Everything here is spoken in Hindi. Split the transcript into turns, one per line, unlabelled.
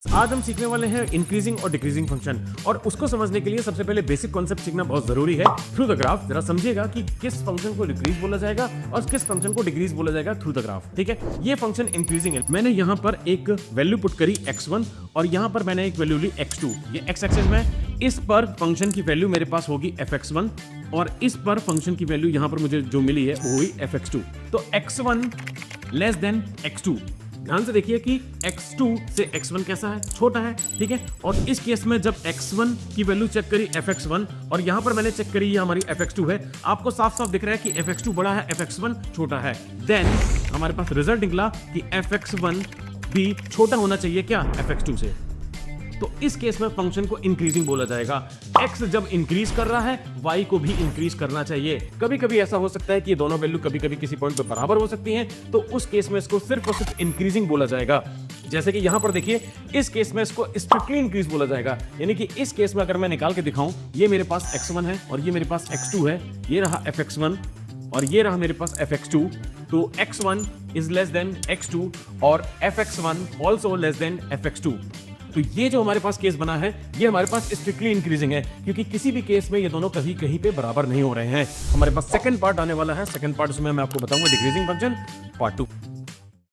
आज हम सीखने वाले हैं इंक्रीजिंग और डिक्रीजिंग फंक्शन और उसको समझने के लिए सबसे पहले बेसिक कॉन्सेप्ट सीखना बहुत जरूरी है थ्रू द ग्राफ। जरा समझिएगा कि किस फंक्शन को इंक्रीज बोला जाएगा और किस फंक्शन को डिक्रीज बोला जाएगा थ्रू द ग्राफ। ठीक है, ये फंक्शन इंक्रीजिंग है। मैंने यहाँ पर एक वैल्यू पुट करी x1 और यहाँ पर मैंने एक वैल्यू ली x2। ये x एक्सिस में इस पर फंक्शन की वैल्यू मेरे पास होगी fx1 और इस पर फंक्शन की वैल्यू यहाँ पर मुझे जो मिली है वो हुई fx2। तो x1 लेस देन x2। ध्यान से देखिए कि x2 से x1 कैसा है, छोटा है। ठीक है, और इस केस में जब x1 की वैल्यू चेक करी fx1 और यहां पर मैंने चेक करी ये हमारी fx2 है, आपको साफ साफ दिख रहा है कि fx2 बड़ा है, fx1 छोटा है। देन हमारे पास रिजल्ट निकला कि fx1 भी छोटा होना चाहिए क्या, fx2 से। तो इस केस में फंक्शन को इंक्रीजिंग बोला जाएगा। x जब इंक्रीज कर रहा है y को भी इंक्रीज करना चाहिए। कभी कभी ऐसा हो सकता है कि ये दोनों वैल्यू कभी कभी किसी पॉइंट पे बराबर हो सकती हैं, तो उस केस में इसको सिर्फ और सिर्फ इंक्रीजिंग बोला जाएगा। जैसे कि यहां पर देखिए, इस केस में इसको स्ट्रिक्टली इंक्रीज बोला जाएगा। यानी कि इस केस में अगर मैं निकाल के दिखाऊं, ये मेरे पास x1 है और ये मेरे पास x2 है, ये रहा fx1 और ये रहा मेरे पास fx2। तो x1 is less than x2 और fx1 also less than fx2। तो ये जो हमारे पास केस बना है ये हमारे पास स्ट्रिक्टली इंक्रीजिंग है, क्योंकि किसी भी केस में ये दोनों कहीं कहीं पे बराबर नहीं हो रहे हैं। हमारे पास सेकंड पार्ट आने वाला है। सेकंड पार्ट उसमें मैं आपको बताऊंगा डिक्रीजिंग फंक्शन पार्ट 2।